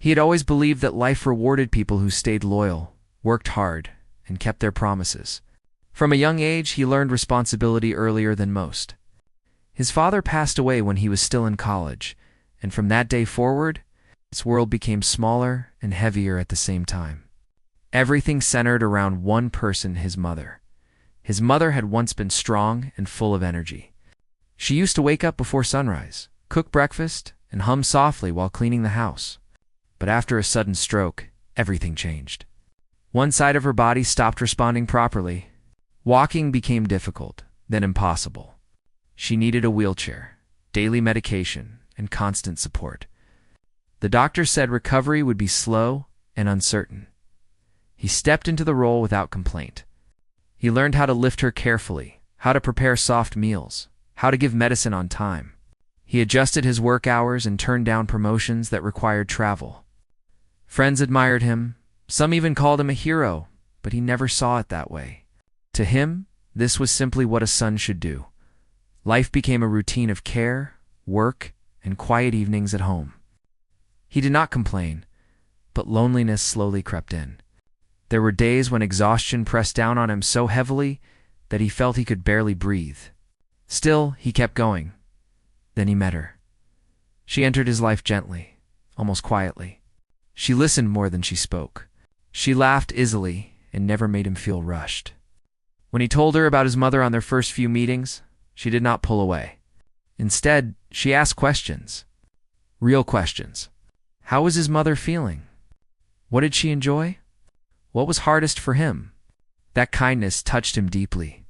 He had always believed that life rewarded people who stayed loyal, worked hard, and kept their promises. From a young age, he learned responsibility earlier than most. His father passed away when he was still in college, and from that day forward, his world became smaller and heavier at the same time. Everything centered around one person, his mother. His mother had once been strong and full of energy. She used to wake up before sunrise, cook breakfast, and hum softly while cleaning the house. But after a sudden stroke, everything changed. One side of her body stopped responding properly. Walking became difficult, then impossible. She needed a wheelchair, daily medication, and constant support. The doctor said recovery would be slow and uncertain. He stepped into the role without complaint. He learned how to lift her carefully, how to prepare soft meals, how to give medicine on time. He adjusted his work hours and turned down promotions that required travel. Friends admired him. Some even called him a hero, but he never saw it that way. To him, this was simply what a son should do. Life became a routine of care, work, and quiet evenings at home. He did not complain, but loneliness slowly crept in. There were days when exhaustion pressed down on him so heavily that he felt he could barely breathe. Still, he kept going. Then he met her. She entered his life gently, almost quietly. She listened more than she spoke. She laughed easily and never made him feel rushed. When he told her about his mother on their first few meetings, she did not pull away. Instead, she asked questions. Real questions. How was his mother feeling? What did she enjoy? What was hardest for him? That kindness touched him deeply.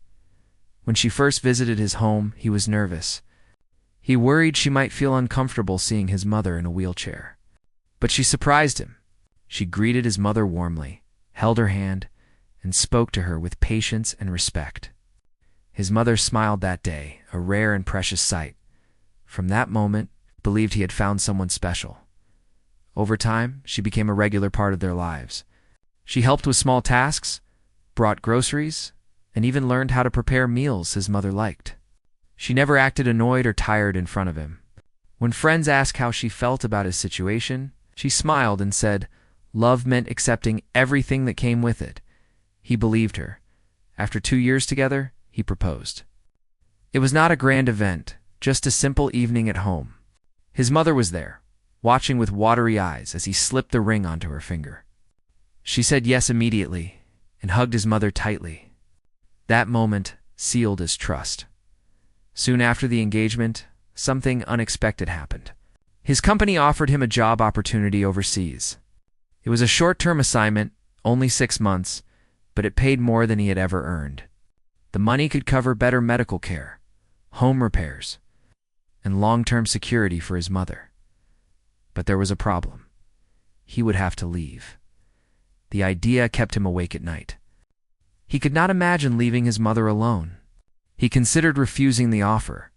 When she first visited his home, he was nervous. He worried she might feel uncomfortable seeing his mother in a wheelchair. But she surprised him. She greeted his mother warmly, held her hand, and spoke to her with patience and respect. His mother smiled that day, a rare and precious sight. From that moment, he believed he had found someone special. Over time, she became a regular part of their lives. She helped with small tasks, brought groceries, and even learned how to prepare meals his mother liked. She never acted annoyed or tired in front of him. When friends asked how she felt about his situation, she smiled and said, love meant accepting everything that came with it. He believed her. After 2 years together, he proposed. It was not a grand event, just a simple evening at home. His mother was there, watching with watery eyes as he slipped the ring onto her finger. She said yes immediately and hugged his mother tightly. That moment sealed his trust. Soon after the engagement, something unexpected happened. His company offered him a job opportunity overseas. It was a short-term assignment, only 6 months, but it paid more than he had ever earned. The money could cover better medical care, home repairs, and long-term security for his mother. But there was a problem. He would have to leave. The idea kept him awake at night. He could not imagine leaving his mother alone. He considered refusing the offer.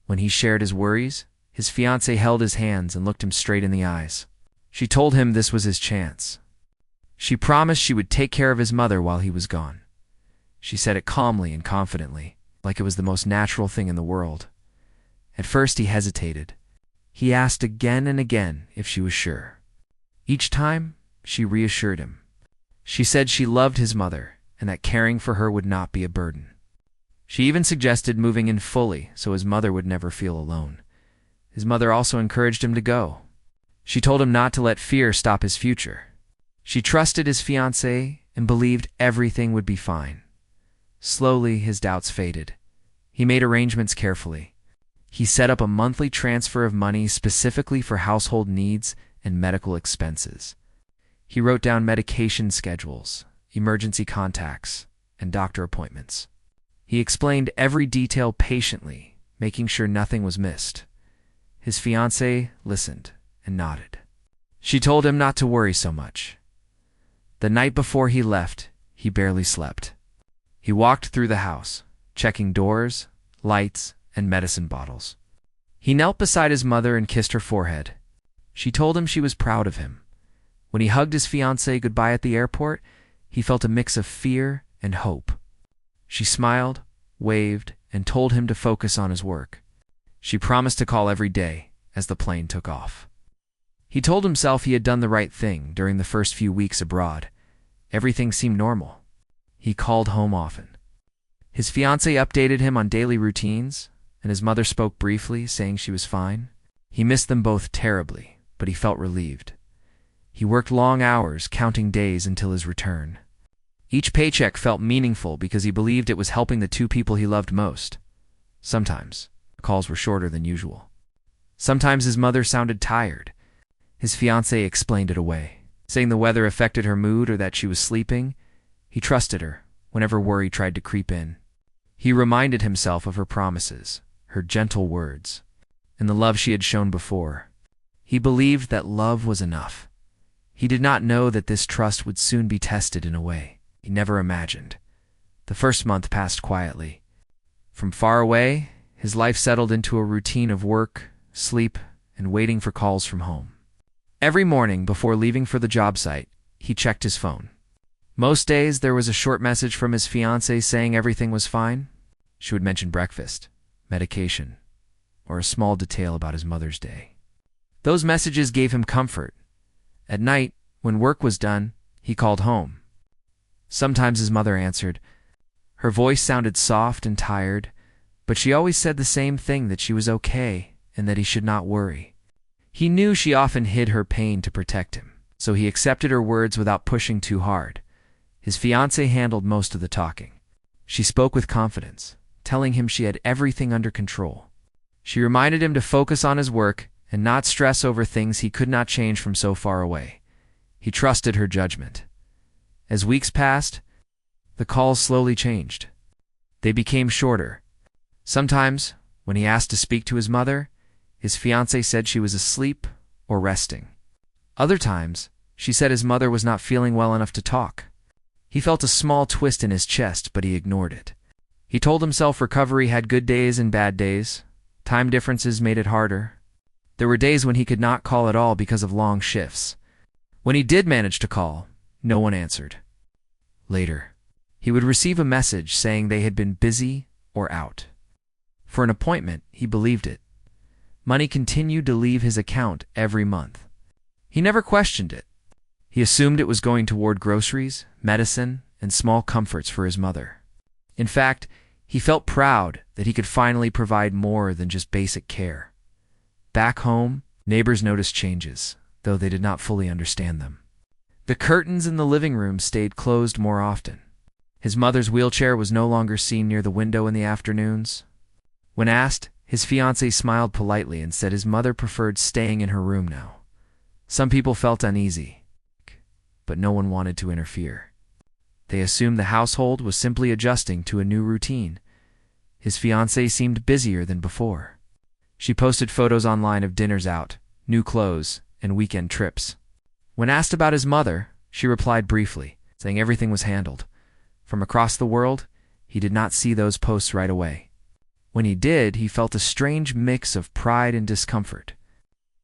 When he shared his worries, his fiancée held his hands and looked him straight in the eyes. She told him this was his chance. She promised she would take care of his mother while he was gone. She said it calmly and confidently, like it was the most natural thing in the world. At first he hesitated. He asked again and again if she was sure. Each time, she reassured him. She said she loved his mother and that caring for her would not be a burden. She even suggested moving in fully so his mother would never feel alone. His mother also encouraged him to go. She told him not to let fear stop his future. She trusted his fiancée and believed everything would be fine. Slowly, his doubts faded. He made arrangements carefully. He set up a monthly transfer of money specifically for household needs and medical expenses. He wrote down medication schedules, emergency contacts, and doctor appointments. He explained every detail patiently, making sure nothing was missed. His fiancée listened and nodded. She told him not to worry so much. The night before he left, he barely slept. He walked through the house, checking doors, lights, and medicine bottles. He knelt beside his mother and kissed her forehead. She told him she was proud of him. When he hugged his fiancée goodbye at the airport, he felt a mix of fear and hope. She smiled, waved, and told him to focus on his work. She promised to call every day as the plane took off. He told himself he had done the right thing during the first few weeks abroad. Everything seemed normal. He called home often. His fiancée updated him on daily routines, and his mother spoke briefly, saying she was fine. He missed them both terribly, but he felt relieved. He worked long hours, counting days until his return. Each paycheck felt meaningful because he believed it was helping the two people he loved most. Sometimes, the calls were shorter than usual. Sometimes his mother sounded tired. His fiancée explained it away, saying the weather affected her mood or that she was sleeping. He trusted her whenever worry tried to creep in. He reminded himself of her promises, her gentle words, and the love she had shown before. He believed that love was enough. He did not know that this trust would soon be tested in a way he never imagined. The first month passed quietly. From far away, his life settled into a routine of work, sleep, and waiting for calls from home. Every morning before leaving for the job site, he checked his phone. Most days there was a short message from his fiancée saying everything was fine. She would mention breakfast, medication, or a small detail about his Mother's Day. Those messages gave him comfort. At night, when work was done, he called home. Sometimes his mother answered. Her voice sounded soft and tired, but she always said the same thing, that she was okay and that he should not worry. He knew she often hid her pain to protect him, so he accepted her words without pushing too hard. His fiancée handled most of the talking. She spoke with confidence, telling him she had everything under control. She reminded him to focus on his work and not stress over things he could not change from so far away. He trusted her judgment. As weeks passed, the calls slowly changed. They became shorter. Sometimes, when he asked to speak to his mother, his fiancée said she was asleep or resting. Other times, she said his mother was not feeling well enough to talk. He felt a small twist in his chest, but he ignored it. He told himself recovery had good days and bad days. Time differences made it harder. There were days when he could not call at all because of long shifts. When he did manage to call, no one answered. Later, he would receive a message saying they had been busy or out. For an appointment, he believed it. Money continued to leave his account every month. He never questioned it. He assumed it was going toward groceries, medicine, and small comforts for his mother. In fact, he felt proud that he could finally provide more than just basic care. Back home, neighbors noticed changes, though they did not fully understand them. The curtains in the living room stayed closed more often. His mother's wheelchair was no longer seen near the window in the afternoons. When asked, his fiancée smiled politely and said his mother preferred staying in her room now. Some people felt uneasy, but no one wanted to interfere. They assumed the household was simply adjusting to a new routine. His fiancée seemed busier than before. She posted photos online of dinners out, new clothes, and weekend trips. When asked about his mother, she replied briefly, saying everything was handled. From across the world, he did not see those posts right away. When he did, he felt a strange mix of pride and discomfort.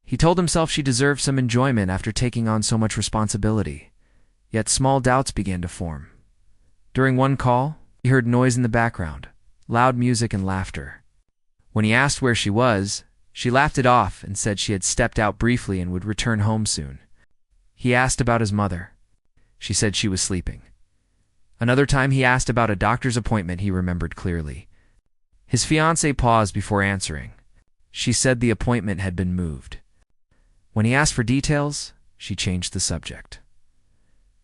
He told himself she deserved some enjoyment after taking on so much responsibility. Yet small doubts began to form. During one call, he heard noise in the background, loud music and laughter. When he asked where she was, she laughed it off and said she had stepped out briefly and would return home soon. He asked about his mother. She said she was sleeping. Another time he asked about a doctor's appointment he remembered clearly. His fiancée paused before answering. She said the appointment had been moved. When he asked for details, she changed the subject.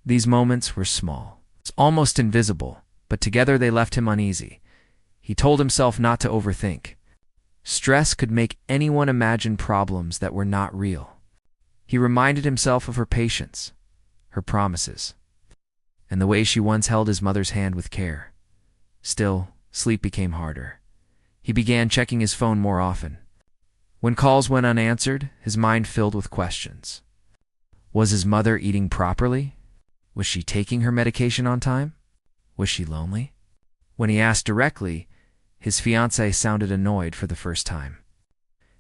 These moments were small, almost invisible, but together they left him uneasy. He told himself not to overthink. Stress could make anyone imagine problems that were not real. He reminded himself of her patience, her promises, and the way she once held his mother's hand with care. Still, sleep became harder. He began checking his phone more often. When calls went unanswered, his mind filled with questions. Was his mother eating properly? Was she taking her medication on time? Was she lonely? When he asked directly, his fiancée sounded annoyed for the first time.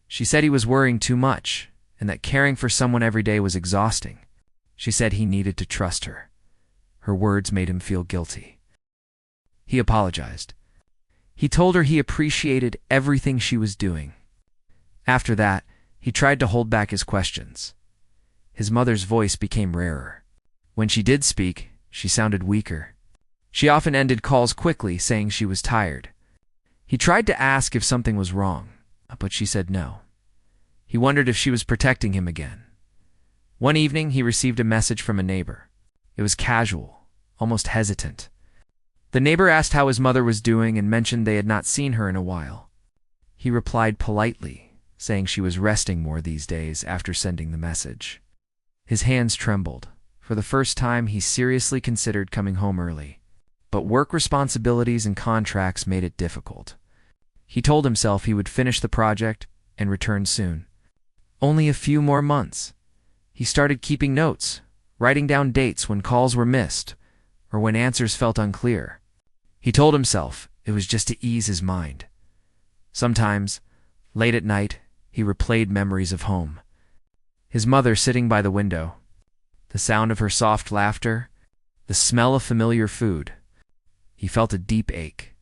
She said he was worrying too much and that caring for someone every day was exhausting. She said he needed to trust her. Her words made him feel guilty. He apologized. He told her he appreciated everything she was doing. After that, he tried to hold back his questions. His mother's voice became rarer. When she did speak, she sounded weaker. She often ended calls quickly, saying she was tired. He tried to ask if something was wrong, but she said no. He wondered if she was protecting him again. One evening, he received a message from a neighbor. It was casual, almost hesitant. The neighbor asked how his mother was doing and mentioned they had not seen her in a while. He replied politely, saying she was resting more these days after sending the message. His hands trembled. For the first time, he seriously considered coming home early. But work responsibilities and contracts made it difficult. He told himself he would finish the project and return soon. Only a few more months. He started keeping notes, writing down dates when calls were missed or when answers felt unclear. He told himself it was just to ease his mind. Sometimes, late at night, he replayed memories of home. His mother sitting by the window, the sound of her soft laughter, the smell of familiar food. He felt a deep ache,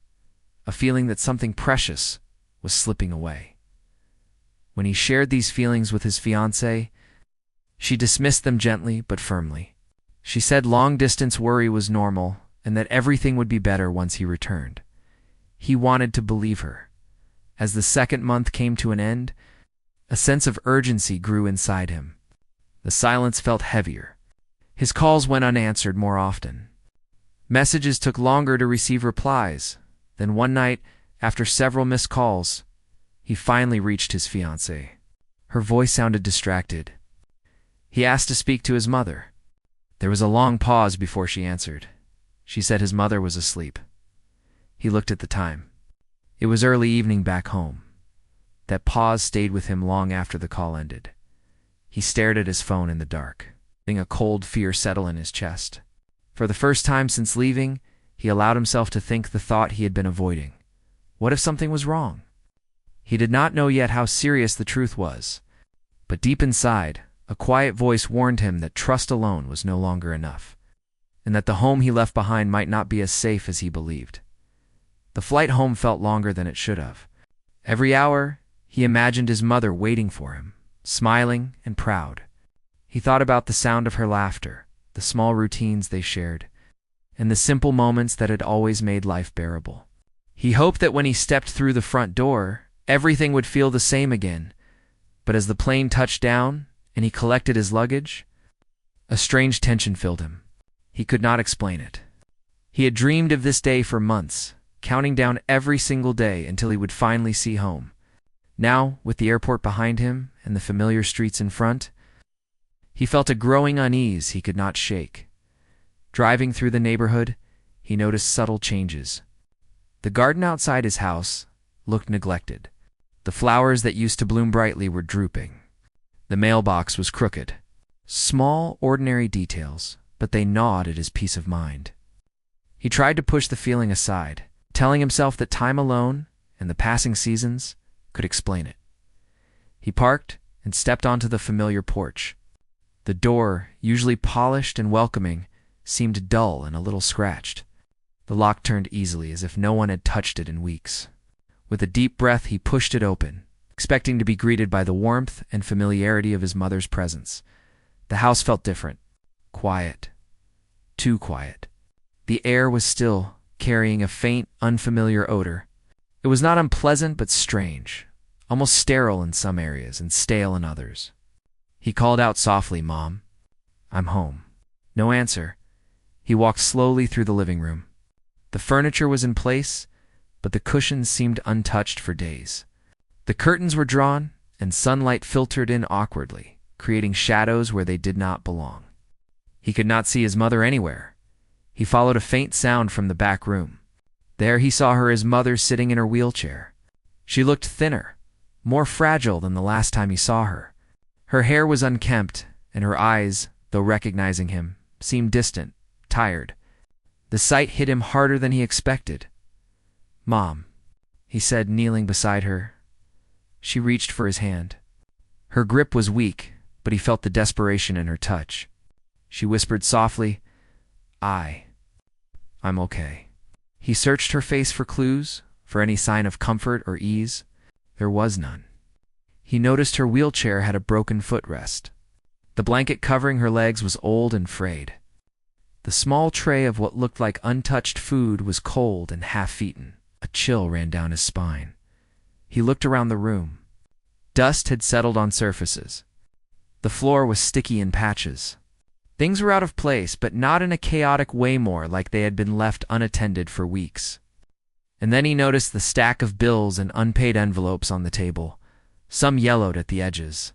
a feeling that something precious was slipping away. When he shared these feelings with his fiancée, she dismissed them gently but firmly. She said long-distance worry was normal and that everything would be better once he returned. He wanted to believe her. As the second month came to an end, a sense of urgency grew inside him. The silence felt heavier. His calls went unanswered more often. Messages took longer to receive replies. Then one night, after several missed calls, he finally reached his fiancée. Her voice sounded distracted. He asked to speak to his mother. There was a long pause before she answered. She said his mother was asleep. He looked at the time. It was early evening back home. That pause stayed with him long after the call ended. He stared at his phone in the dark, letting a cold fear settle in his chest. For the first time since leaving, he allowed himself to think the thought he had been avoiding. What if something was wrong? He did not know yet how serious the truth was, but deep inside, a quiet voice warned him that trust alone was no longer enough, and that the home he left behind might not be as safe as he believed. The flight home felt longer than it should have. Every hour, he imagined his mother waiting for him, smiling and proud. He thought about the sound of her laughter, the small routines they shared, and the simple moments that had always made life bearable. He hoped that when he stepped through the front door, everything would feel the same again. But as the plane touched down and he collected his luggage, a strange tension filled him. He could not explain it. He had dreamed of this day for months, counting down every single day until he would finally see home. Now, with the airport behind him and the familiar streets in front, he felt a growing unease he could not shake. Driving through the neighborhood, he noticed subtle changes. The garden outside his house looked neglected. The flowers that used to bloom brightly were drooping. The mailbox was crooked. Small, ordinary details, but they gnawed at his peace of mind. He tried to push the feeling aside, telling himself that time alone and the passing seasons could explain it. He parked and stepped onto the familiar porch. The door, usually polished and welcoming, seemed dull and a little scratched. The lock turned easily, as if no one had touched it in weeks. With a deep breath, he pushed it open, expecting to be greeted by the warmth and familiarity of his mother's presence. The house felt different. Quiet. Too quiet. The air was still, carrying a faint, unfamiliar odor. It was not unpleasant, but strange, almost sterile in some areas and stale in others. He called out softly, "Mom, I'm home." No answer. He walked slowly through the living room. The furniture was in place, but the cushions seemed untouched for days. The curtains were drawn, and sunlight filtered in awkwardly, creating shadows where they did not belong. He could not see his mother anywhere. He followed a faint sound from the back room. There he saw her, his mother, sitting in her wheelchair. She looked thinner, more fragile than the last time he saw her. Her hair was unkempt, and her eyes, though recognizing him, seemed distant, tired. The sight hit him harder than he expected. "Mom," he said, kneeling beside her. She reached for his hand. Her grip was weak, but he felt the desperation in her touch. She whispered softly, I'm okay." He searched her face for clues, for any sign of comfort or ease. There was none. He noticed her wheelchair had a broken footrest. The blanket covering her legs was old and frayed. The small tray of what looked like untouched food was cold and half-eaten. A chill ran down his spine. He looked around the room. Dust had settled on surfaces. The floor was sticky in patches. Things were out of place, but not in a chaotic way, more like they had been left unattended for weeks. And then he noticed the stack of bills and unpaid envelopes on the table, some yellowed at the edges.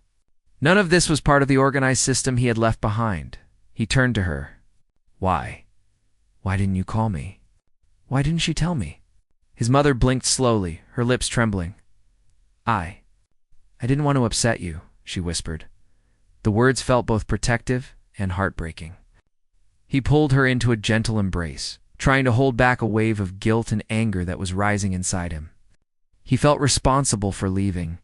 None of this was part of the organized system he had left behind. He turned to her. Why? Why didn't you call me? Why didn't she tell me? His mother blinked slowly, her lips trembling. I didn't want to upset you, she whispered. The words felt both protective and heartbreaking. He pulled her into a gentle embrace, trying to hold back a wave of guilt and anger that was rising inside him. He felt responsible for leaving,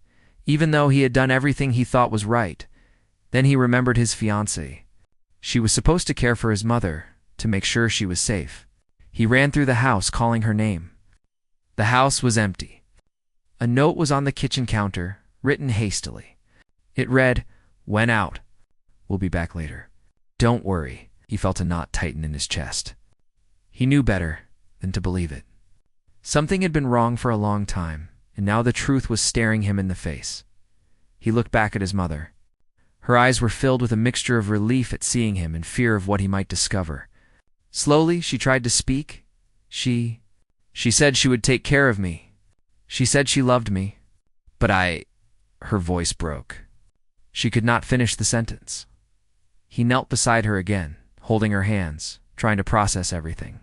even though he had done everything he thought was right. Then he remembered his fiancée. She was supposed to care for his mother, to make sure she was safe. He ran through the house, calling her name. The house was empty. A note was on the kitchen counter, written hastily. It read, "Went out. We'll be back later." Don't worry. He felt a knot tighten in his chest. He knew better than to believe it. Something had been wrong for a long time, and now the truth was staring him in the face. He looked back at his mother. Her eyes were filled with a mixture of relief at seeing him and fear of what he might discover. Slowly, she tried to speak. She said she would take care of me. She said she loved me. But her voice broke. She could not finish the sentence. He knelt beside her again, holding her hands, trying to process everything.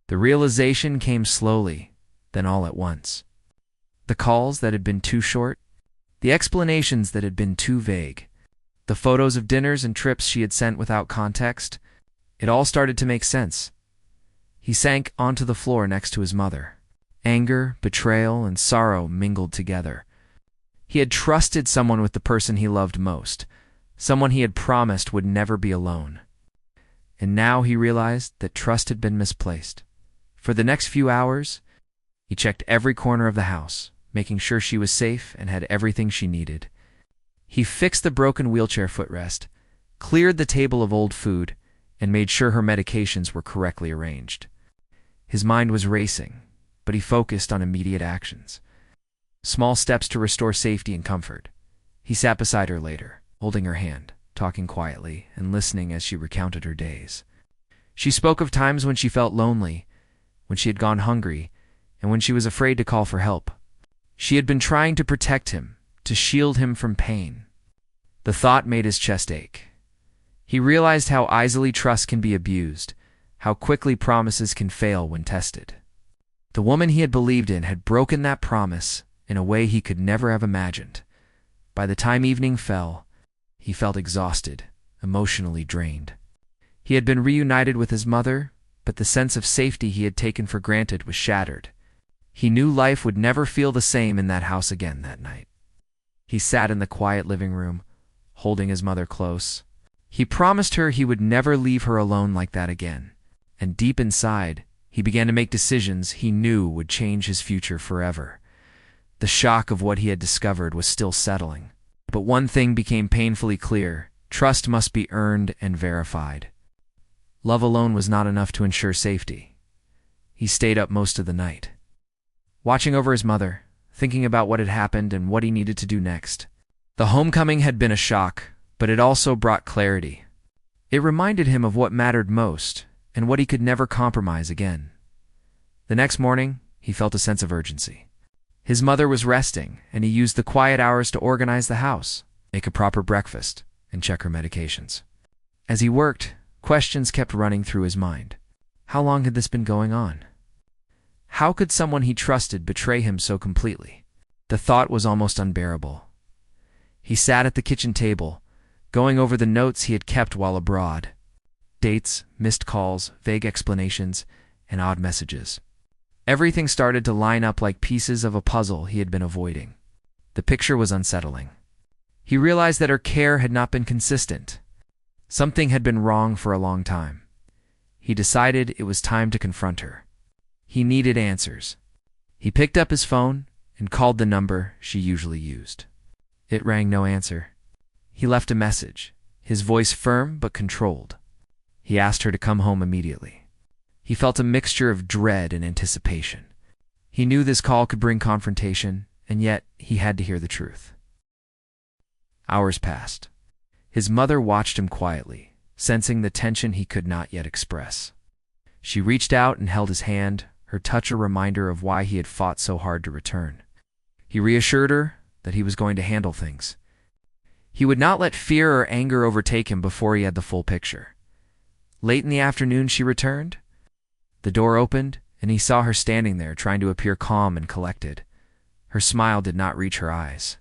The realization came slowly, then all at once. The calls that had been too short, the explanations that had been too vague, the photos of dinners and trips she had sent without context, it all started to make sense. He sank onto the floor next to his mother. Anger, betrayal, and sorrow mingled together. He had trusted someone with the person he loved most, someone he had promised would never be alone. And now he realized that trust had been misplaced. For the next few hours, he checked every corner of the house, making sure she was safe and had everything she needed. He fixed the broken wheelchair footrest, cleared the table of old food, and made sure her medications were correctly arranged. His mind was racing, but he focused on immediate actions. Small steps to restore safety and comfort. He sat beside her later, holding her hand, talking quietly and listening as she recounted her days. She spoke of times when she felt lonely, when she had gone hungry, and when she was afraid to call for help. She had been trying to protect him, to shield him from pain. The thought made his chest ache. He realized how easily trust can be abused, how quickly promises can fail when tested. The woman he had believed in had broken that promise in a way he could never have imagined. By the time evening fell, he felt exhausted, emotionally drained. He had been reunited with his mother, but the sense of safety he had taken for granted was shattered. He knew life would never feel the same in that house again that night. He sat in the quiet living room, holding his mother close. He promised her he would never leave her alone like that again, and deep inside, he began to make decisions he knew would change his future forever. The shock of what he had discovered was still settling. But one thing became painfully clear: trust must be earned and verified. Love alone was not enough to ensure safety. He stayed up most of the night, watching over his mother, thinking about what had happened and what he needed to do next. The homecoming had been a shock, but it also brought clarity. It reminded him of what mattered most and what he could never compromise again. The next morning, he felt a sense of urgency. His mother was resting, and he used the quiet hours to organize the house, make a proper breakfast, and check her medications. As he worked, questions kept running through his mind. How long had this been going on? How could someone he trusted betray him so completely? The thought was almost unbearable. He sat at the kitchen table, going over the notes he had kept while abroad. Dates, missed calls, vague explanations, and odd messages. Everything started to line up like pieces of a puzzle he had been avoiding. The picture was unsettling. He realized that her care had not been consistent. Something had been wrong for a long time. He decided it was time to confront her. He needed answers. He picked up his phone and called the number she usually used. It rang no answer. He left a message, his voice firm but controlled. He asked her to come home immediately. He felt a mixture of dread and anticipation. He knew this call could bring confrontation, and yet he had to hear the truth. Hours passed. His mother watched him quietly, sensing the tension he could not yet express. She reached out and held his hand, her touch a reminder of why he had fought so hard to return. He reassured her that he was going to handle things. He would not let fear or anger overtake him before he had the full picture. Late in the afternoon she returned. The door opened, and he saw her standing there trying to appear calm and collected. Her smile did not reach her eyes.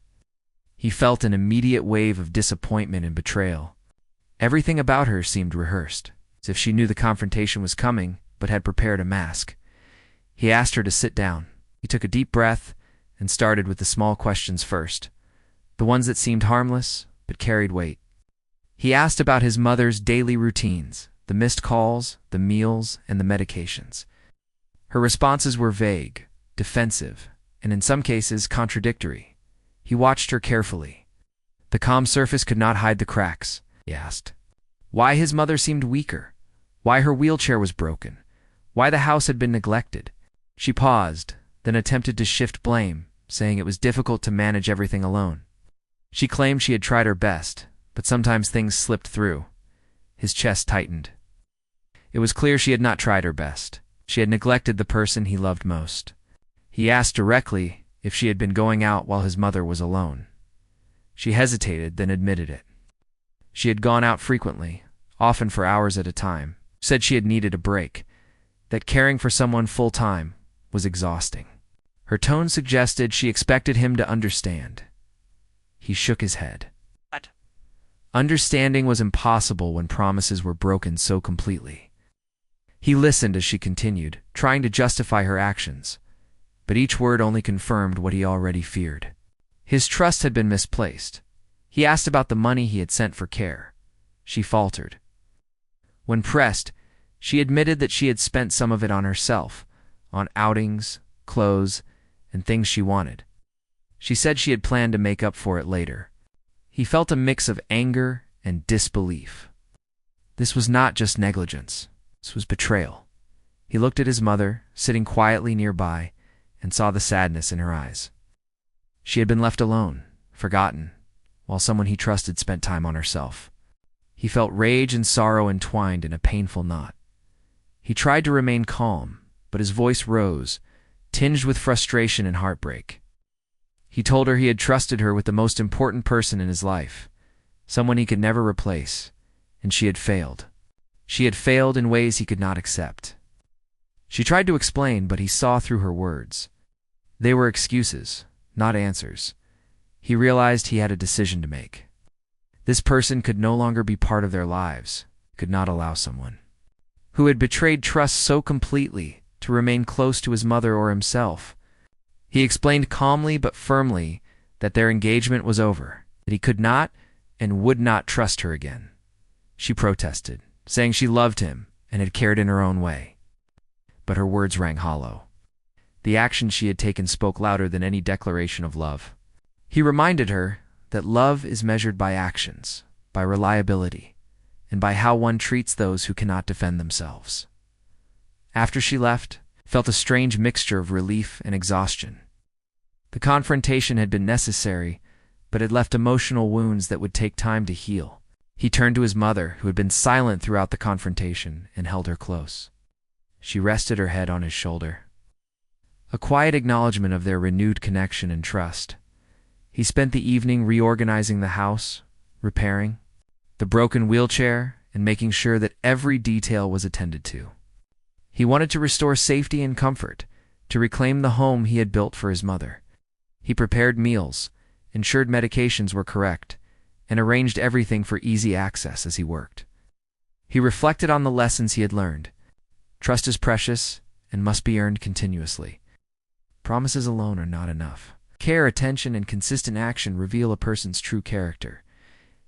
He felt an immediate wave of disappointment and betrayal. Everything about her seemed rehearsed, as if she knew the confrontation was coming but had prepared a mask. He asked her to sit down. He took a deep breath and started with the small questions first, the ones that seemed harmless but carried weight. He asked about his mother's daily routines, the missed calls, the meals, and the medications. Her responses were vague, defensive, and in some cases contradictory. He watched her carefully. The calm surface could not hide the cracks. He asked why his mother seemed weaker, why her wheelchair was broken, why the house had been neglected. She paused, then attempted to shift blame, saying it was difficult to manage everything alone. She claimed she had tried her best, but sometimes things slipped through. His chest tightened. It was clear she had not tried her best. She had neglected the person he loved most. He asked directly if she had been going out while his mother was alone. She hesitated, then admitted it. She had gone out frequently, often for hours at a time, said she had needed a break, that caring for someone full-time was exhausting. Her tone suggested she expected him to understand. He shook his head. What? Understanding was impossible when promises were broken so completely. He listened as she continued, trying to justify her actions, but each word only confirmed what he already feared. His trust had been misplaced. He asked about the money he had sent for care. She faltered. When pressed, she admitted that she had spent some of it on herself, on outings, clothes, and things she wanted. She said she had planned to make up for it later. He felt a mix of anger and disbelief. This was not just negligence. This was betrayal. He looked at his mother, sitting quietly nearby, and saw the sadness in her eyes. She had been left alone, forgotten, while someone he trusted spent time on herself. He felt rage and sorrow entwined in a painful knot. He tried to remain calm, but his voice rose, tinged with frustration and heartbreak. He told her he had trusted her with the most important person in his life, someone he could never replace, and she had failed. She had failed in ways he could not accept. She tried to explain, but he saw through her words. They were excuses, not answers. He realized he had a decision to make. This person could no longer be part of their lives, could not allow someone who had betrayed trust so completely to remain close to his mother or himself. He explained calmly but firmly that their engagement was over, that he could not and would not trust her again. She protested, saying she loved him and had cared in her own way. But her words rang hollow. The action she had taken spoke louder than any declaration of love. He reminded her that love is measured by actions, by reliability, and by how one treats those who cannot defend themselves. After she left, felt a strange mixture of relief and exhaustion. The confrontation had been necessary, but had left emotional wounds that would take time to heal. He turned to his mother, who had been silent throughout the confrontation, and held her close. She rested her head on his shoulder. A quiet acknowledgement of their renewed connection and trust. He spent the evening reorganizing the house, repairing the broken wheelchair, and making sure that every detail was attended to. He wanted to restore safety and comfort, to reclaim the home he had built for his mother. He prepared meals, ensured medications were correct, and arranged everything for easy access as he worked. He reflected on the lessons he had learned. Trust is precious and must be earned continuously. Promises alone are not enough. Care, attention, and consistent action reveal a person's true character.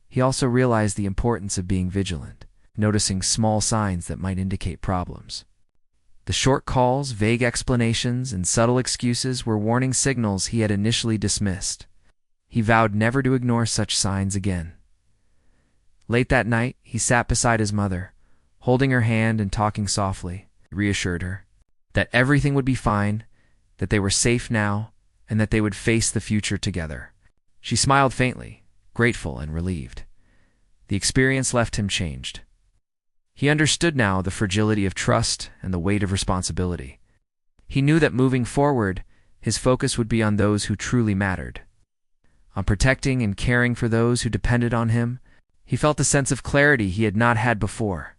He also realized the importance of being vigilant, noticing small signs that might indicate problems. The short calls, vague explanations, and subtle excuses were warning signals he had initially dismissed. He vowed never to ignore such signs again. Late that night, he sat beside his mother, holding her hand and talking softly. He reassured her that everything would be fine, that they were safe now, and that they would face the future together. She smiled faintly, grateful and relieved. The experience left him changed. He understood now the fragility of trust and the weight of responsibility. He knew that moving forward, his focus would be on those who truly mattered. On protecting and caring for those who depended on him, he felt a sense of clarity he had not had before.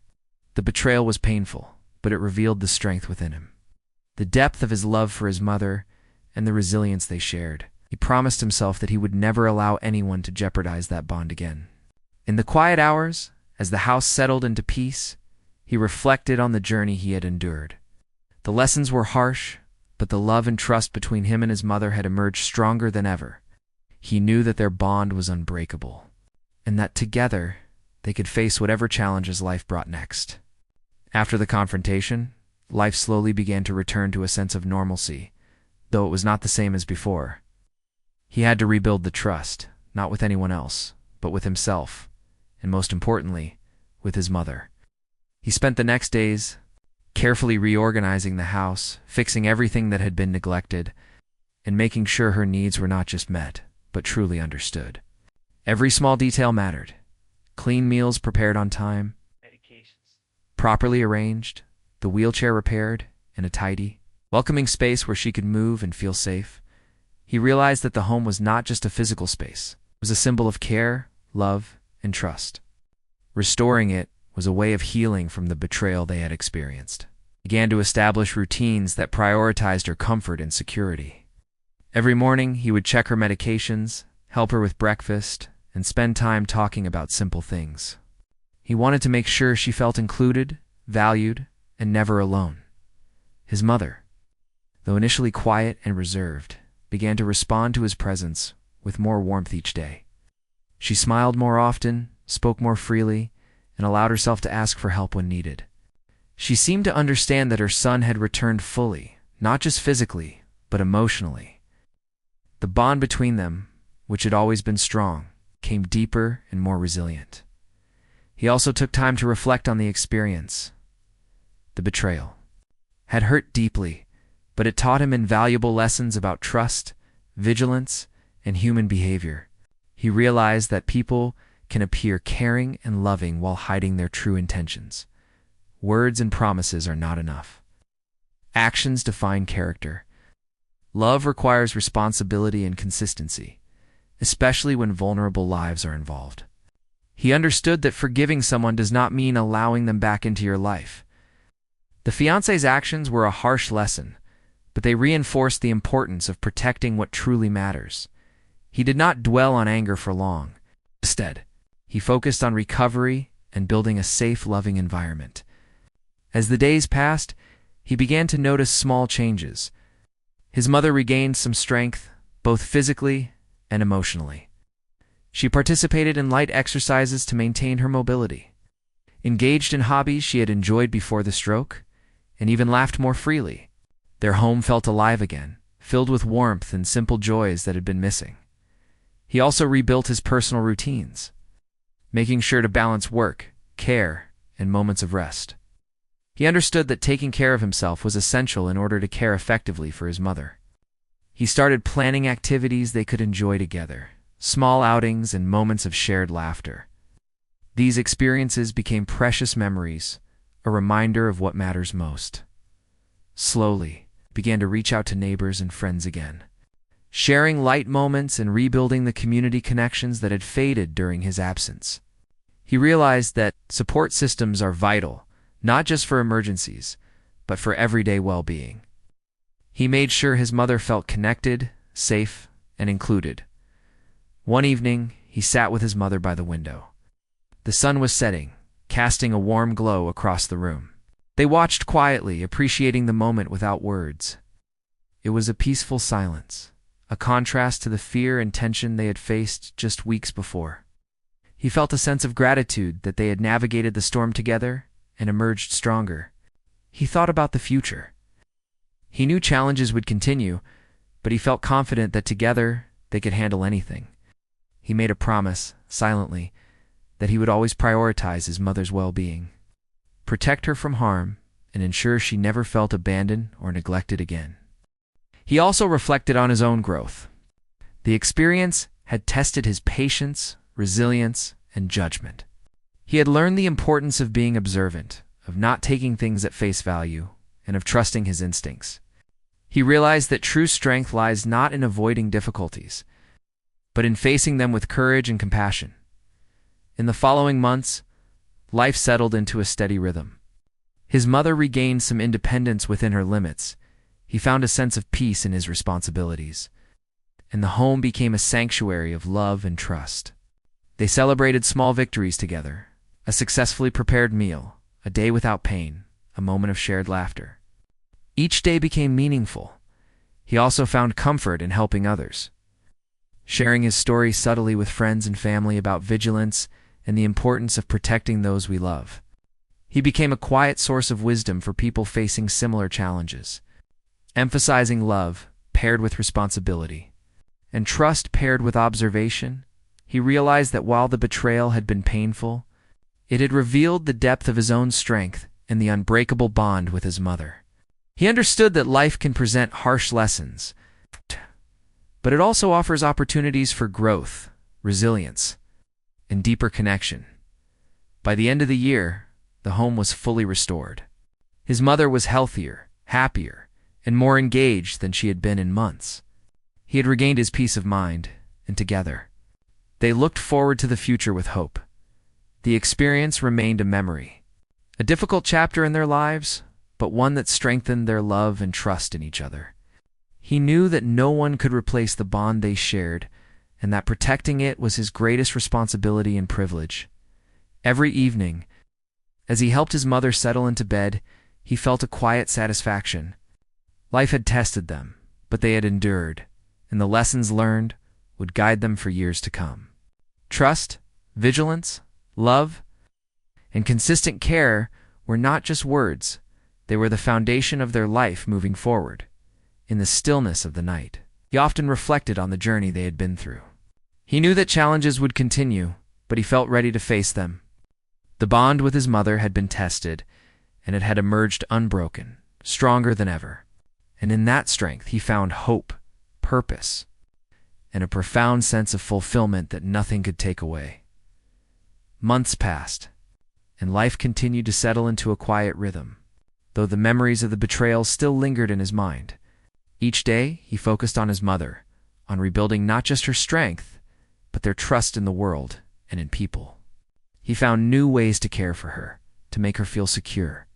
The betrayal was painful, but it revealed the strength within him, the depth of his love for his mother, and the resilience they shared. He promised himself that he would never allow anyone to jeopardize that bond again. In the quiet hours, as the house settled into peace, he reflected on the journey he had endured. The lessons were harsh, but the love and trust between him and his mother had emerged stronger than ever. He knew that their bond was unbreakable, and that together they could face whatever challenges life brought next. After the confrontation, life slowly began to return to a sense of normalcy, though it was not the same as before. He had to rebuild the trust, not with anyone else, but with himself, and most importantly, with his mother. He spent the next days carefully reorganizing the house, fixing everything that had been neglected, and making sure her needs were not just met, but truly understood. Every small detail mattered. Clean meals prepared on time, medications properly arranged, the wheelchair repaired, and a tidy, welcoming space where she could move and feel safe. He realized that the home was not just a physical space. It was a symbol of care, love, and trust. Restoring it was a way of healing from the betrayal they had experienced. He began to establish routines that prioritized her comfort and security. Every morning, he would check her medications, help her with breakfast, and spend time talking about simple things. He wanted to make sure she felt included, valued, and never alone. His mother, though initially quiet and reserved, began to respond to his presence with more warmth each day. She smiled more often, spoke more freely, and allowed herself to ask for help when needed. She seemed to understand that her son had returned fully, not just physically, but emotionally. The bond between them, which had always been strong, came deeper and more resilient. He also took time to reflect on the experience. The betrayal had hurt deeply, but it taught him invaluable lessons about trust, vigilance, and human behavior. He realized that people can appear caring and loving while hiding their true intentions. Words and promises are not enough. Actions define character. Love requires responsibility and consistency, especially when vulnerable lives are involved. He understood that forgiving someone does not mean allowing them back into your life. The fiancé's actions were a harsh lesson, but they reinforced the importance of protecting what truly matters. He did not dwell on anger for long. Instead, he focused on recovery and building a safe, loving environment. As the days passed, he began to notice small changes. His mother regained some strength, both physically and emotionally. She participated in light exercises to maintain her mobility, engaged in hobbies she had enjoyed before the stroke, and even laughed more freely. Their home felt alive again, filled with warmth and simple joys that had been missing. He also rebuilt his personal routines, making sure to balance work, care, and moments of rest. He understood that taking care of himself was essential in order to care effectively for his mother. He started planning activities they could enjoy together, small outings and moments of shared laughter. These experiences became precious memories, a reminder of what matters most. Slowly, he began to reach out to neighbors and friends again, sharing light moments and rebuilding the community connections that had faded during his absence. He realized that support systems are vital, not just for emergencies, but for everyday well-being. He made sure his mother felt connected, safe, and included. One evening, he sat with his mother by the window. The sun was setting, casting a warm glow across the room. They watched quietly, appreciating the moment without words. It was a peaceful silence, a contrast to the fear and tension they had faced just weeks before. He felt a sense of gratitude that they had navigated the storm together and emerged stronger. He thought about the future. He knew challenges would continue, but he felt confident that together they could handle anything. He made a promise, silently, that he would always prioritize his mother's well-being, protect her from harm, and ensure she never felt abandoned or neglected again. He also reflected on his own growth. The experience had tested his patience, resilience, and judgment. He had learned the importance of being observant, of not taking things at face value, and of trusting his instincts. He realized that true strength lies not in avoiding difficulties, but in facing them with courage and compassion. In the following months, life settled into a steady rhythm. His mother regained some independence within her limits. He found a sense of peace in his responsibilities, and the home became a sanctuary of love and trust. They celebrated small victories together, a successfully prepared meal, a day without pain, a moment of shared laughter. Each day became meaningful. He also found comfort in helping others, sharing his story subtly with friends and family about vigilance and the importance of protecting those we love. He became a quiet source of wisdom for people facing similar challenges, emphasizing love paired with responsibility and trust paired with observation. He realized that while the betrayal had been painful, it had revealed the depth of his own strength and the unbreakable bond with his mother. He understood that life can present harsh lessons, but it also offers opportunities for growth, resilience, and deeper connection. By the end of the year, the home was fully restored. His mother was healthier, happier, and more engaged than she had been in months. He had regained his peace of mind, and together, they looked forward to the future with hope. The experience remained a memory, a difficult chapter in their lives, but one that strengthened their love and trust in each other. He knew that no one could replace the bond they shared, and that protecting it was his greatest responsibility and privilege. Every evening, as he helped his mother settle into bed, he felt a quiet satisfaction. Life had tested them, but they had endured, and the lessons learned would guide them for years to come. Trust, vigilance, love, and consistent care were not just words. They were the foundation of their life moving forward. In the stillness of the night, he often reflected on the journey they had been through. He knew that challenges would continue, but he felt ready to face them. The bond with his mother had been tested, and it had emerged unbroken, stronger than ever. And in that strength he found hope, purpose, and a profound sense of fulfillment that nothing could take away. Months passed, and life continued to settle into a quiet rhythm, though the memories of the betrayal still lingered in his mind. Each day, he focused on his mother, on rebuilding not just her strength, but their trust in the world and in people. He found new ways to care for her, to make her feel secure,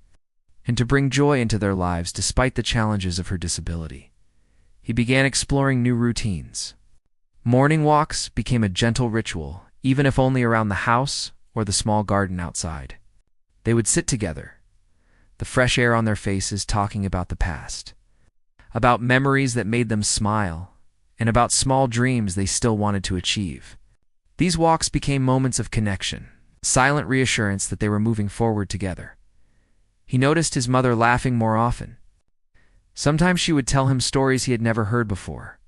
and to bring joy into their lives despite the challenges of her disability. He began exploring new routines. Morning walks became a gentle ritual, even if only around the house or the small garden outside. They would sit together, the fresh air on their faces, talking about the past, about memories that made them smile, and about small dreams they still wanted to achieve. These walks became moments of connection, silent reassurance that they were moving forward together. He noticed his mother laughing more often. Sometimes she would tell him stories he had never heard before,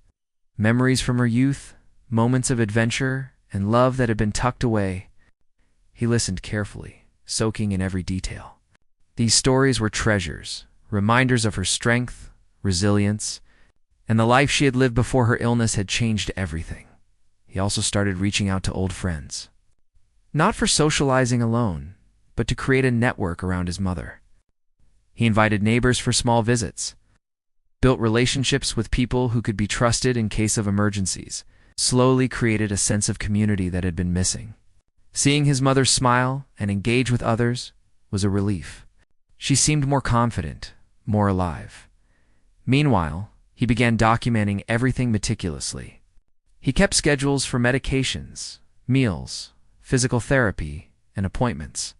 memories from her youth, moments of adventure, and love that had been tucked away. He listened carefully, soaking in every detail. These stories were treasures, reminders of her strength, resilience, and the life she had lived before her illness had changed everything. He also started reaching out to old friends, not for socializing alone, but to create a network around his mother. He invited neighbors for small visits, built relationships with people who could be trusted in case of emergencies, slowly created a sense of community that had been missing. Seeing his mother smile and engage with others was a relief. She seemed more confident, more alive. Meanwhile, he began documenting everything meticulously. He kept schedules for medications, meals, physical therapy, and appointments.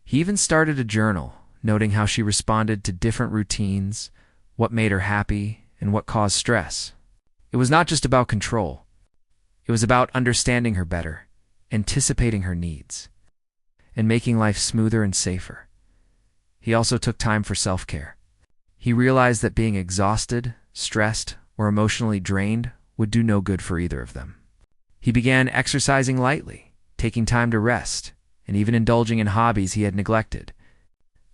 He even started a journal, noting how she responded to different routines, what made her happy, and what caused stress. It was not just about control. It was about understanding her better, anticipating her needs, and making life smoother and safer. He also took time for self-care. He realized that being exhausted, stressed, or emotionally drained would do no good for either of them. He began exercising lightly, taking time to rest, and even indulging in hobbies he had neglected.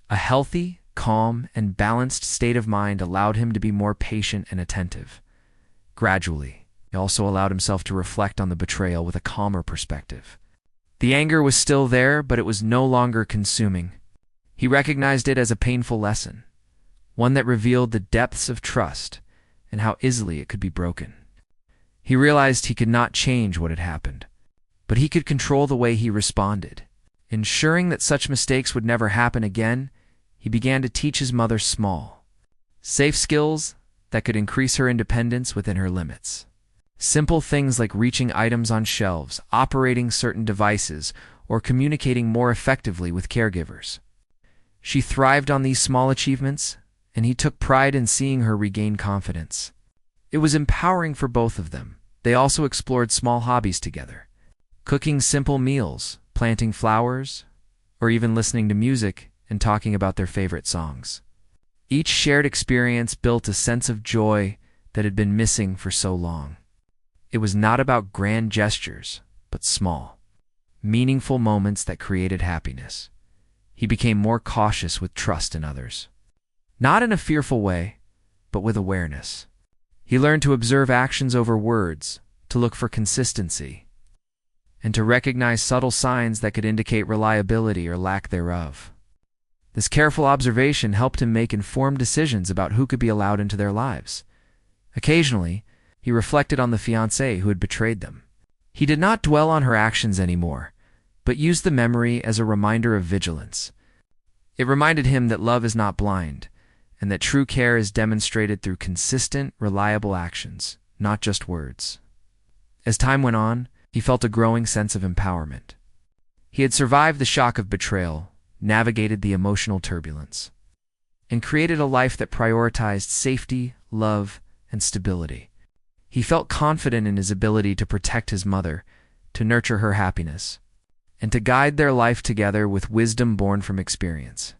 A healthy, calm, and balanced state of mind allowed him to be more patient and attentive. Gradually, he also allowed himself to reflect on the betrayal with a calmer perspective. The anger was still there, but it was no longer consuming. He recognized it as a painful lesson, one that revealed the depths of trust and how easily it could be broken. He realized he could not change what had happened, but he could control the way he responded. Ensuring that such mistakes would never happen again, he began to teach his mother small, safe skills that could increase her independence within her limits. Simple things like reaching items on shelves, operating certain devices, or communicating more effectively with caregivers. She thrived on these small achievements, and he took pride in seeing her regain confidence. It was empowering for both of them. They also explored small hobbies together, cooking simple meals, planting flowers, or even listening to music and talking about their favorite songs. Each shared experience built a sense of joy that had been missing for so long. It was not about grand gestures, but small, meaningful moments that created happiness. He became more cautious with trust in others. Not in a fearful way, but with awareness. He learned to observe actions over words, to look for consistency, and to recognize subtle signs that could indicate reliability or lack thereof. This careful observation helped him make informed decisions about who could be allowed into their lives. Occasionally, he reflected on the fiancée who had betrayed them. He did not dwell on her actions anymore, but used the memory as a reminder of vigilance. It reminded him that love is not blind, and that true care is demonstrated through consistent, reliable actions, not just words. As time went on, he felt a growing sense of empowerment. He had survived the shock of betrayal, navigated the emotional turbulence, and created a life that prioritized safety, love, and stability. He felt confident in his ability to protect his mother, to nurture her happiness, and to guide their life together with wisdom born from experience.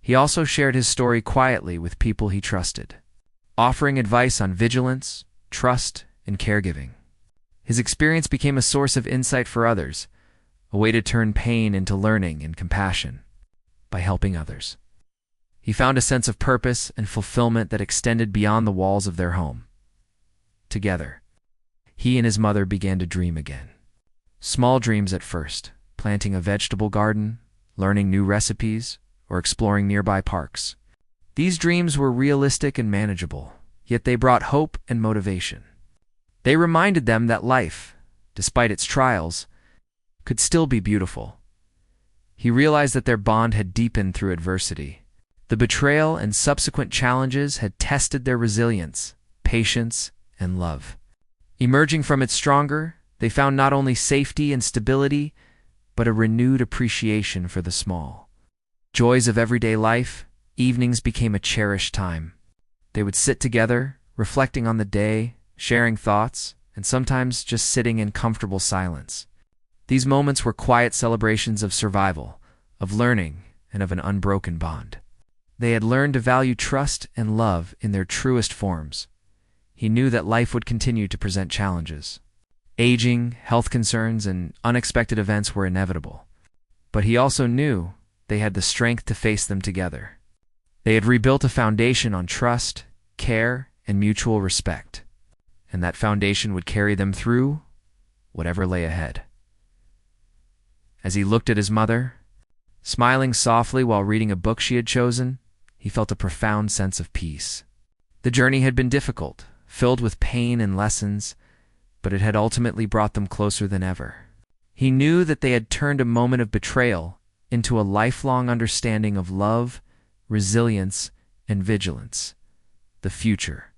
He also shared his story quietly with people he trusted, offering advice on vigilance, trust, and caregiving. His experience became a source of insight for others, a way to turn pain into learning and compassion by helping others. He found a sense of purpose and fulfillment that extended beyond the walls of their home. Together, he and his mother began to dream again. Small dreams at first, planting a vegetable garden, learning new recipes, or exploring nearby parks. These dreams were realistic and manageable, yet they brought hope and motivation. They reminded them that life, despite its trials, could still be beautiful. He realized that their bond had deepened through adversity. The betrayal and subsequent challenges had tested their resilience, patience, and love. Emerging from it stronger, they found not only safety and stability, but a renewed appreciation for the small joys of everyday life. Evenings became a cherished time. They would sit together, reflecting on the day, sharing thoughts, and sometimes just sitting in comfortable silence. These moments were quiet celebrations of survival, of learning, and of an unbroken bond. They had learned to value trust and love in their truest forms. He knew that life would continue to present challenges. Aging, health concerns, and unexpected events were inevitable. But he also knew they had the strength to face them together. They had rebuilt a foundation on trust, care, and mutual respect, and that foundation would carry them through whatever lay ahead. As he looked at his mother, smiling softly while reading a book she had chosen, he felt a profound sense of peace. The journey had been difficult, filled with pain and lessons, but it had ultimately brought them closer than ever. He knew that they had turned a moment of betrayal into a lifelong understanding of love, resilience, and vigilance. The future,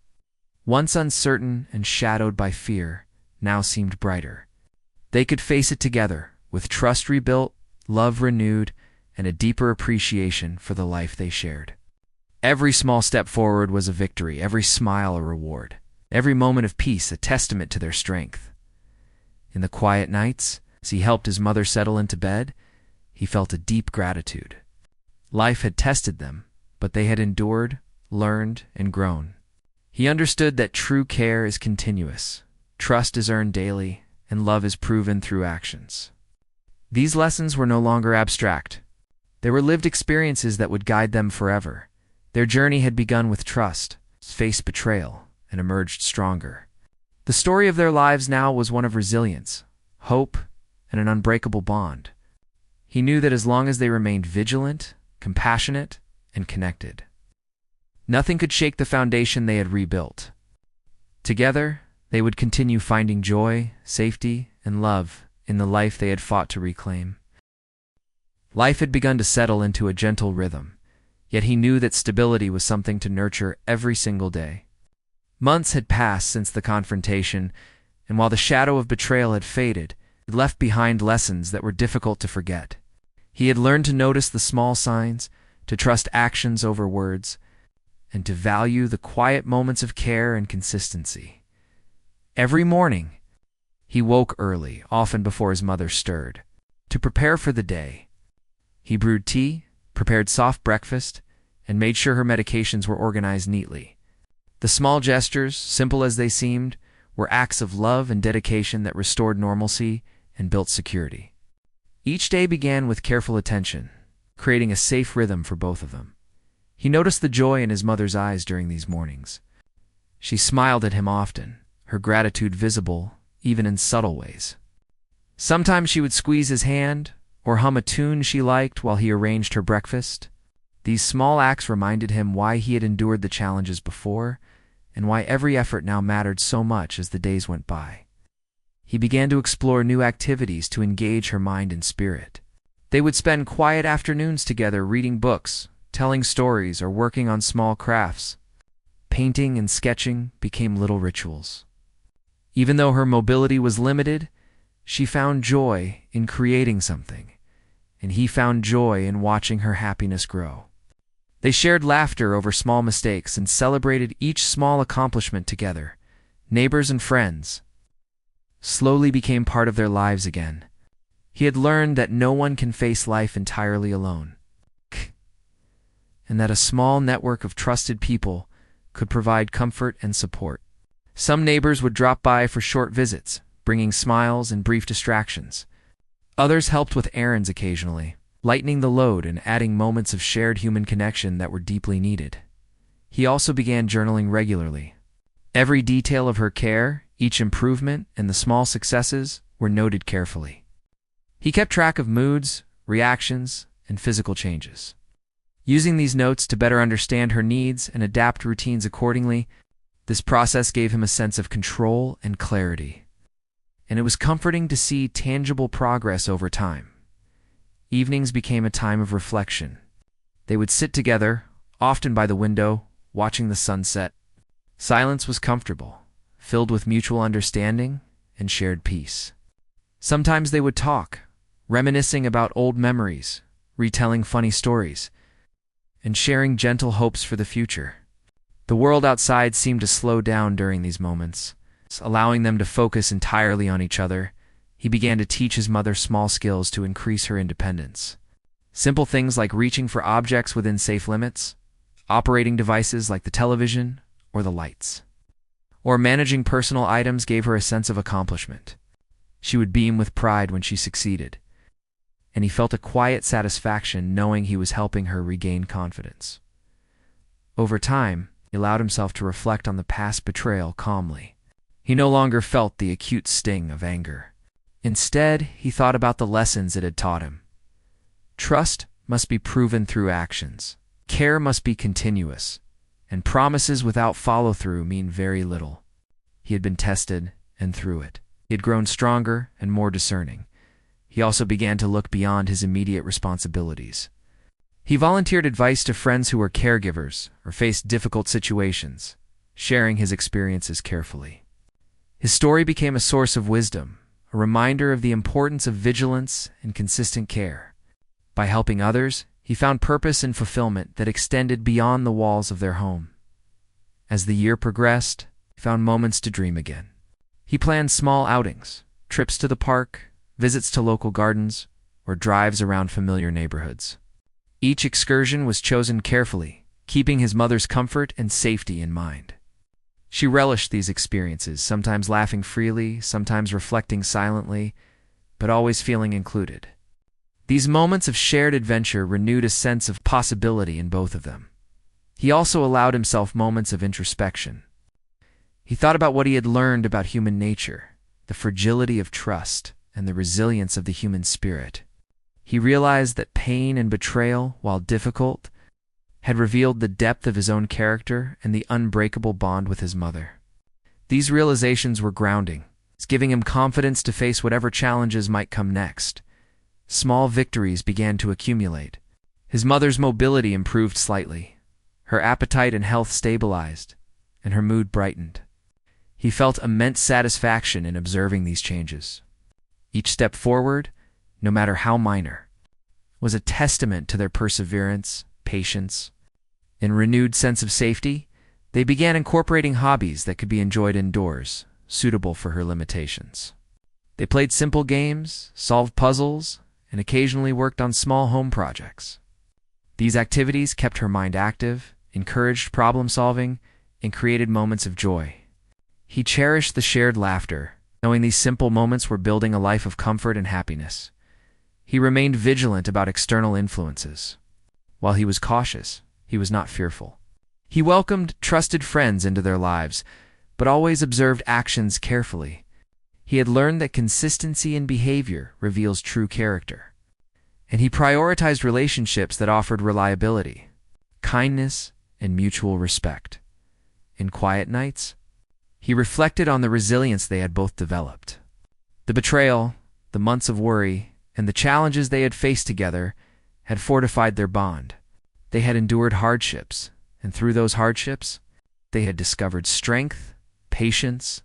once uncertain and shadowed by fear, now seemed brighter. They could face it together, with trust rebuilt, love renewed, and a deeper appreciation for the life they shared. Every small step forward was a victory, every smile a reward, every moment of peace a testament to their strength. In the quiet nights, as he helped his mother settle into bed, he felt a deep gratitude. Life had tested them, but they had endured, learned, and grown. He understood that true care is continuous, trust is earned daily, and love is proven through actions. These lessons were no longer abstract. They were lived experiences that would guide them forever. Their journey had begun with trust, faced betrayal, and emerged stronger. The story of their lives now was one of resilience, hope, and an unbreakable bond. He knew that as long as they remained vigilant, compassionate, and connected, nothing could shake the foundation they had rebuilt. Together, they would continue finding joy, safety, and love in the life they had fought to reclaim. Life had begun to settle into a gentle rhythm, yet he knew that stability was something to nurture every single day. Months had passed since the confrontation, and while the shadow of betrayal had faded, he left behind lessons that were difficult to forget. He had learned to notice the small signs, to trust actions over words, and to value the quiet moments of care and consistency. Every morning, he woke early, often before his mother stirred, to prepare for the day. He brewed tea, prepared soft breakfast, and made sure her medications were organized neatly. The small gestures, simple as they seemed, were acts of love and dedication that restored normalcy and built security. Each day began with careful attention, creating a safe rhythm for both of them. He noticed the joy in his mother's eyes during these mornings. She smiled at him often, her gratitude visible even in subtle ways. Sometimes she would squeeze his hand or hum a tune she liked while he arranged her breakfast. These small acts reminded him why he had endured the challenges before and why every effort now mattered so much as the days went by. He began to explore new activities to engage her mind and spirit. They would spend quiet afternoons together reading books, telling stories, or working on small crafts. Painting and sketching became little rituals. Even though her mobility was limited, she found joy in creating something, and he found joy in watching her happiness grow. They shared laughter over small mistakes and celebrated each small accomplishment together. Neighbors and friends slowly became part of their lives again. He had learned that no one can face life entirely alone, and that a small network of trusted people could provide comfort and support. Some neighbors would drop by for short visits, bringing smiles and brief distractions. Others helped with errands occasionally, lightening the load and adding moments of shared human connection that were deeply needed. He also began journaling regularly. Every detail of her care, each improvement, and the small successes were noted carefully. He kept track of moods, reactions, and physical changes. Using these notes to better understand her needs and adapt routines accordingly, this process gave him a sense of control and clarity. And it was comforting to see tangible progress over time. Evenings became a time of reflection. They would sit together, often by the window, watching the sunset. Silence was comfortable, filled with mutual understanding and shared peace. Sometimes they would talk, reminiscing about old memories, retelling funny stories, and sharing gentle hopes for the future. The world outside seemed to slow down during these moments, allowing them to focus entirely on each other. He began to teach his mother small skills to increase her independence. Simple things like reaching for objects within safe limits, operating devices like the television or the lights, or managing personal items gave her a sense of accomplishment. She would beam with pride when she succeeded, and he felt a quiet satisfaction knowing he was helping her regain confidence. Over time, he allowed himself to reflect on the past betrayal calmly. He no longer felt the acute sting of anger. Instead, he thought about the lessons it had taught him. Trust must be proven through actions. Care must be continuous, and promises without follow-through mean very little. He had been tested, and through it, he had grown stronger and more discerning. He also began to look beyond his immediate responsibilities. He volunteered advice to friends who were caregivers or faced difficult situations, sharing his experiences carefully. His story became a source of wisdom, a reminder of the importance of vigilance and consistent care. By helping others, he found purpose and fulfillment that extended beyond the walls of their home. As the year progressed, he found moments to dream again. He planned small outings, trips to the park, visits to local gardens, or drives around familiar neighborhoods. Each excursion was chosen carefully, keeping his mother's comfort and safety in mind. She relished these experiences, sometimes laughing freely, sometimes reflecting silently, but always feeling included. These moments of shared adventure renewed a sense of possibility in both of them. He also allowed himself moments of introspection. He thought about what he had learned about human nature, the fragility of trust, and the resilience of the human spirit. He realized that pain and betrayal, while difficult, had revealed the depth of his own character and the unbreakable bond with his mother. These realizations were grounding, giving him confidence to face whatever challenges might come next. Small victories began to accumulate. His mother's mobility improved slightly. Her appetite and health stabilized, and her mood brightened. He felt immense satisfaction in observing these changes. Each step forward, no matter how minor, was a testament to their perseverance, patience. In renewed sense of safety, they began incorporating hobbies that could be enjoyed indoors, suitable for her limitations. They played simple games, solved puzzles, and occasionally worked on small home projects. These activities kept her mind active, encouraged problem-solving, and created moments of joy. He cherished the shared laughter, knowing these simple moments were building a life of comfort and happiness. He remained vigilant about external influences. While he was cautious, he was not fearful. He welcomed trusted friends into their lives, but always observed actions carefully. He had learned that consistency in behavior reveals true character, and he prioritized relationships that offered reliability, kindness, and mutual respect. In quiet nights, he reflected on the resilience they had both developed. The betrayal, the months of worry, and the challenges they had faced together had fortified their bond. They had endured hardships, and through those hardships, they had discovered strength, patience,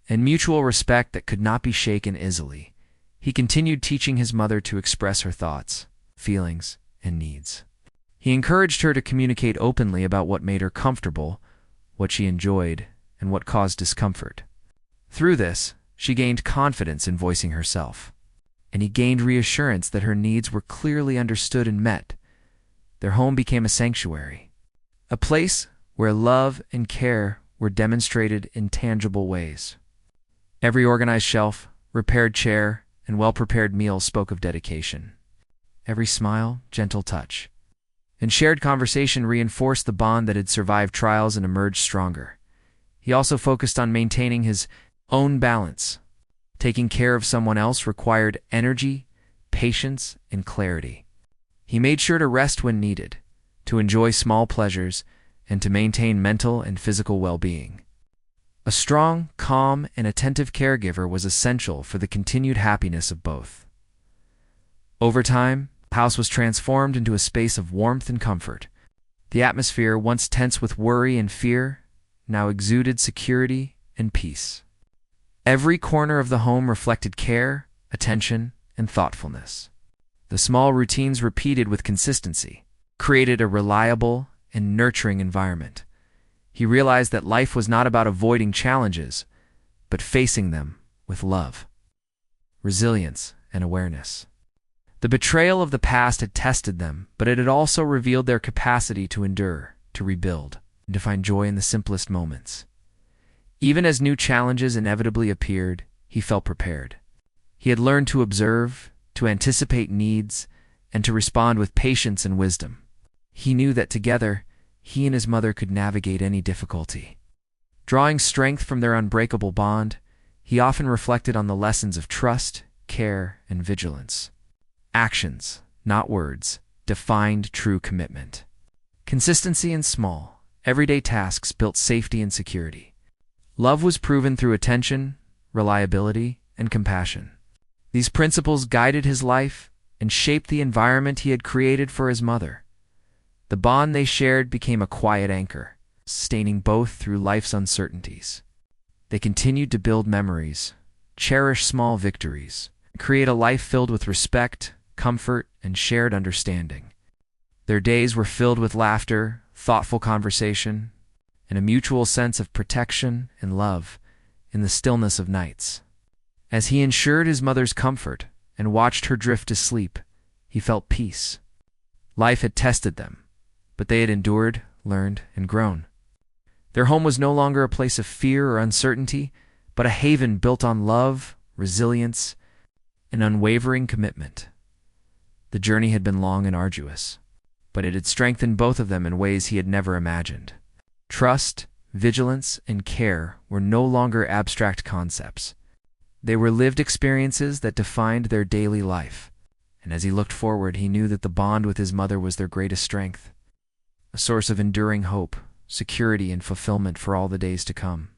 and mutual respect that could not be shaken easily. He continued teaching his mother to express her thoughts, feelings, and needs. He encouraged her to communicate openly about what made her comfortable, what she enjoyed, and what caused discomfort. Through this, she gained confidence in voicing herself, and he gained reassurance that her needs were clearly understood and met. Their home became a sanctuary, a place where love and care were demonstrated in tangible ways. Every organized shelf, repaired chair, and well-prepared meal spoke of dedication. Every smile, gentle touch, and shared conversation reinforced the bond that had survived trials and emerged stronger. He also focused on maintaining his own balance. Taking care of someone else required energy, patience, and clarity. He made sure to rest when needed, to enjoy small pleasures, and to maintain mental and physical well-being. A strong, calm, and attentive caregiver was essential for the continued happiness of both. Over time, the house was transformed into a space of warmth and comfort. The atmosphere, once tense with worry and fear, now exuded security and peace. Every corner of the home reflected care, attention, and thoughtfulness. The small routines repeated with consistency created a reliable and nurturing environment. He realized that life was not about avoiding challenges, but facing them with love, resilience, and awareness. The betrayal of the past had tested them, but it had also revealed their capacity to endure, to rebuild, and to find joy in the simplest moments. Even as new challenges inevitably appeared, he felt prepared. He had learned to observe, to anticipate needs, and to respond with patience and wisdom. He knew that together, he and his mother could navigate any difficulty. Drawing strength from their unbreakable bond, he often reflected on the lessons of trust, care, and vigilance. Actions, not words, defined true commitment. Consistency in small, everyday tasks built safety and security. Love was proven through attention, reliability, and compassion. These principles guided his life and shaped the environment he had created for his mother. The bond they shared became a quiet anchor, sustaining both through life's uncertainties. They continued to build memories, cherish small victories, and create a life filled with respect, comfort, and shared understanding. Their days were filled with laughter, thoughtful conversation, and a mutual sense of protection and love in the stillness of nights. As he ensured his mother's comfort and watched her drift to sleep, he felt peace. Life had tested them, but they had endured, learned, and grown. Their home was no longer a place of fear or uncertainty, but a haven built on love, resilience, and unwavering commitment. The journey had been long and arduous, but it had strengthened both of them in ways he had never imagined. Trust, vigilance, and care were no longer abstract concepts. They were lived experiences that defined their daily life, and as he looked forward, he knew that the bond with his mother was their greatest strength, a source of enduring hope, security, and fulfillment for all the days to come.